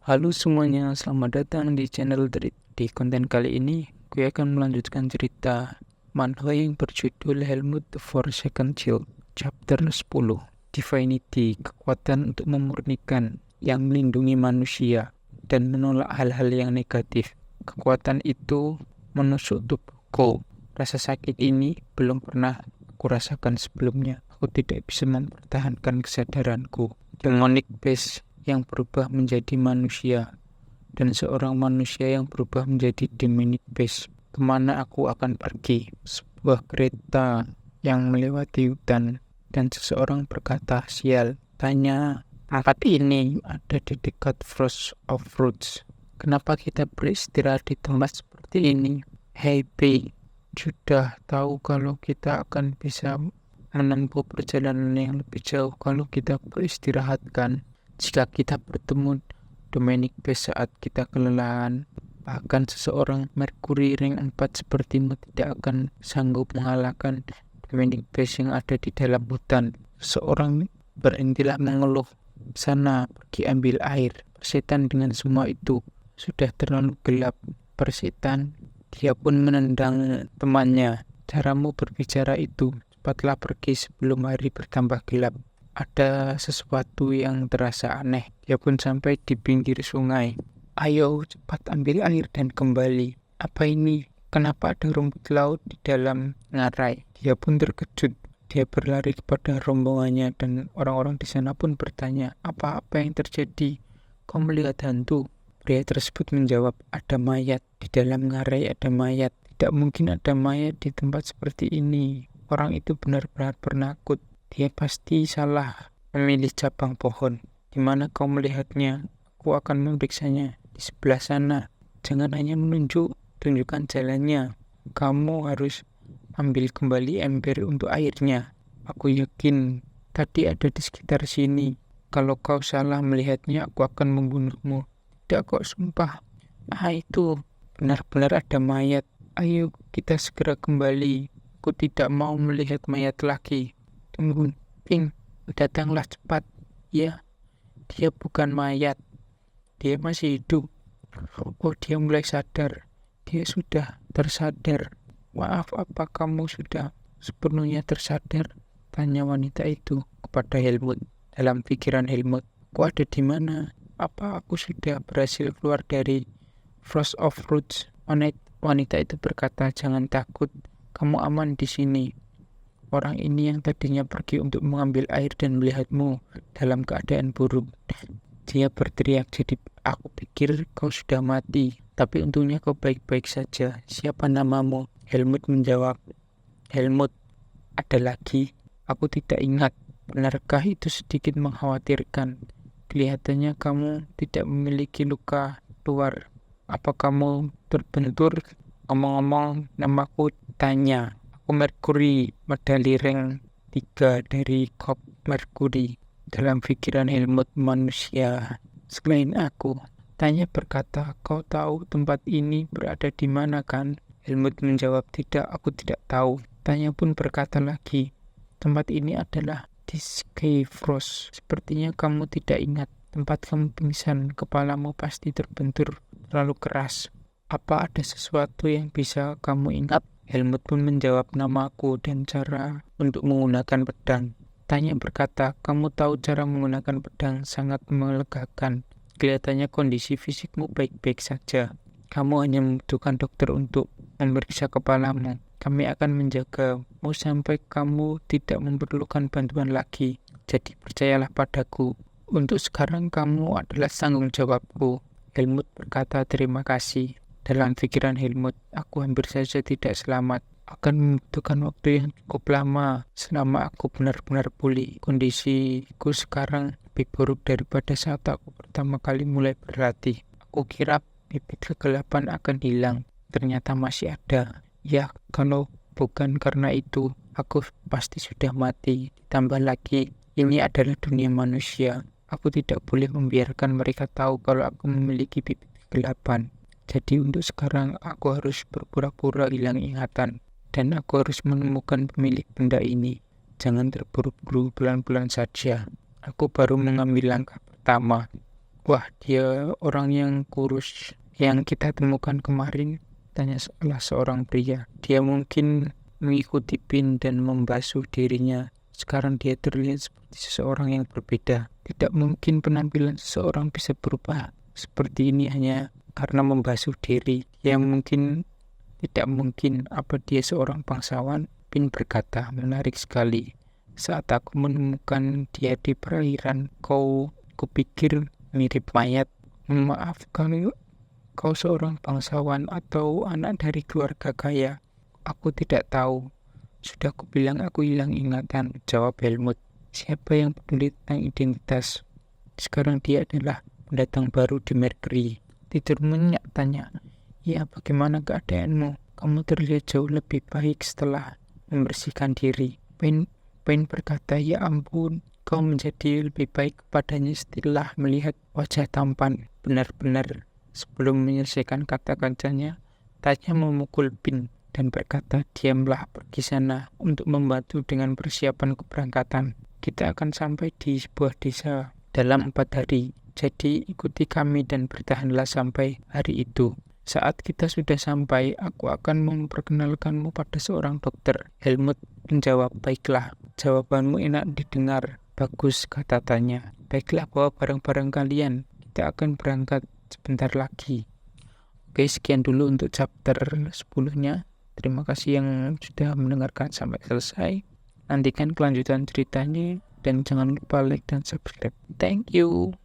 Halo semuanya, selamat datang di channel Drit. Di konten kali ini, gue akan melanjutkan cerita manhwa yang berjudul Helmut the Forsaken Child, chapter 10. Divinity, kekuatan untuk memurnikan, yang melindungi manusia dan menolak hal-hal yang negatif. Kekuatan itu menusuk tubuhku. Rasa sakit ini belum pernah aku rasakan sebelumnya. Aku tidak bisa mempertahankan kesadaranku. Demonic Beast yang berubah menjadi manusia, dan seorang manusia yang berubah menjadi demonic beast. Kemana aku akan pergi? Sebuah kereta yang melewati hutan, dan seseorang berkata, "Sial, tanya, tempat ini ada di dekat Frost of Roots. Kenapa kita beristirahat di tempat seperti ini? Hey B, sudah tahu kalau kita akan bisa menempuh perjalanan yang lebih jauh kalau kita beristirahatkan. Jika kita bertemu Dominic Beast saat kita kelelahan, bahkan seseorang Mercury rank 4 sepertimu tidak akan sanggup mengalahkan Dominic Beast yang ada di dalam hutan." Seorang berhentilah mengeluh. "Sana, pergi ambil air. Persetan dengan semua itu. Sudah terlalu gelap." Persetan, dia pun menendang temannya. "Caramu berbicara itu. Cepatlah pergi sebelum hari bertambah gelap." Ada sesuatu yang terasa aneh. Dia pun sampai di pinggir sungai. "Ayo cepat ambil air dan kembali." "Apa ini? Kenapa ada rumput laut di dalam ngarai?" Dia pun terkejut. Dia berlari kepada rombongannya dan orang-orang di sana pun bertanya, "Apa-apa yang terjadi? Kau melihat hantu?" Pria tersebut menjawab, "Ada mayat. Di dalam ngarai ada mayat." "Tidak mungkin ada mayat di tempat seperti ini. Orang itu benar-benar penakut. Dia pasti salah memilih cabang pohon." "Di mana kau melihatnya? Aku akan memeriksanya." "Di sebelah sana." "Jangan hanya menunjuk, tunjukkan jalannya. Kamu harus ambil kembali ember untuk airnya." "Aku yakin tadi ada di sekitar sini. Kalau kau salah melihatnya, aku akan membunuhmu." "Tidak kok, sumpah. Itu benar-benar ada mayat. Ayo kita segera kembali. Aku tidak mau melihat mayat lagi." "Tunggu, Pink, datanglah cepat." "Ya, dia bukan mayat. Dia masih hidup." "Oh, dia mulai sadar. Dia sudah tersadar." "Maaf, apa kamu sudah sepenuhnya tersadar?" tanya wanita itu kepada Helmut. Dalam pikiran Helmut, "Aku ada di mana? Apa aku sudah berhasil keluar dari Frost of Roots?" Wanita itu berkata, "Jangan takut, kamu aman di sini. Orang ini yang tadinya pergi untuk mengambil air dan melihatmu dalam keadaan buruk. Dia berteriak, jadi aku pikir kau sudah mati. Tapi untungnya kau baik-baik saja. Siapa namamu?" Helmut menjawab. "Helmut, ada lagi? Aku tidak ingat." "Benarkah itu sedikit mengkhawatirkan? Kelihatannya kamu tidak memiliki luka luar. Apa kamu terbentur?" "Ngomong-ngomong, namaku Tanya. Aku Mercury, medali rank 3 dari Corp Mercury." Dalam pikiran Helmut, manusia selain aku. Tanya berkata, "Kau tahu tempat ini berada di mana kan?" Helmut menjawab, "Tidak, aku tidak tahu." Tanya pun berkata lagi, "Tempat ini adalah di Sky Frost. Sepertinya kamu tidak ingat. Tempat kamu pingsan, kepalamu pasti terbentur terlalu keras. Apa ada sesuatu yang bisa kamu ingat?" Helmut pun menjawab, "Namaku dan cara untuk menggunakan pedang." Tanya berkata, "Kamu tahu cara menggunakan pedang sangat melegakan. Kelihatannya kondisi fisikmu baik-baik saja. Kamu hanya membutuhkan dokter untuk memeriksa kepalamu. Kami akan menjagamu sampai kamu tidak memerlukan bantuan lagi. Jadi percayalah padaku. Untuk sekarang kamu adalah tanggung jawabku." Helmut berkata, "Terima kasih." Dalam pikiran Helmut, aku hampir saja tidak selamat. Akan membutuhkan waktu yang cukup lama selama aku benar-benar pulih. Kondisiku sekarang lebih buruk daripada saat aku pertama kali mulai berlatih. Aku kira bibit kegelapan akan hilang. Ternyata masih ada. Ya, kalau bukan karena itu, aku pasti sudah mati. Ditambah lagi, ini adalah dunia manusia. Aku tidak boleh membiarkan mereka tahu kalau aku memiliki bibit kegelapan. Jadi untuk sekarang aku harus berpura-pura hilang ingatan. Dan aku harus menemukan pemilik benda ini. Jangan terburu-buru, pelan-pelan saja. Aku baru mengambil langkah pertama. Wah, dia orang yang kurus yang kita temukan kemarin, tanya salah seorang pria. Dia mungkin mengikuti PIN dan membasuh dirinya. Sekarang dia terlihat seperti seseorang yang berbeda. Tidak mungkin penampilan seseorang bisa berubah seperti ini hanya karena membasuh diri. Dia mungkin tidak mungkin. Apa dia seorang bangsawan? PIN berkata, menarik sekali. Saat aku menemukan dia di perairan, kupikir mirip mayat. Maaf, kau seorang bangsawan atau anak dari keluarga kaya? Aku tidak tahu. Sudah kubilang aku hilang ingatan, jawab Helmut. Siapa yang peduli tentang identitas? Sekarang dia adalah pendatang baru di Mercury. Tidur menyak, tanya. Ya, bagaimana keadaanmu? Kamu terlihat jauh lebih baik setelah membersihkan diri. Pain berkata, ya ampun, kau menjadi lebih baik kepadanya setelah melihat wajah tampan. Benar-benar. Sebelum menyelesaikan kata-katanya, Tanya memukul Pin dan berkata, diamlah, pergi sana untuk membantu dengan persiapan keberangkatan. Kita akan sampai di sebuah desa dalam 4 hari. Jadi ikuti kami dan bertahanlah sampai hari itu. Saat kita sudah sampai, aku akan memperkenalkanmu pada seorang dokter. Helmut menjawab, baiklah, jawabanmu enak didengar. Bagus, kata Tanya. Baiklah, bawa barang-barang kalian. Kita akan berangkat sebentar lagi. Oke, sekian dulu untuk chapter 10-nya. Terima kasih yang sudah mendengarkan sampai selesai. Nantikan kelanjutan ceritanya dan jangan lupa like dan subscribe. Thank you.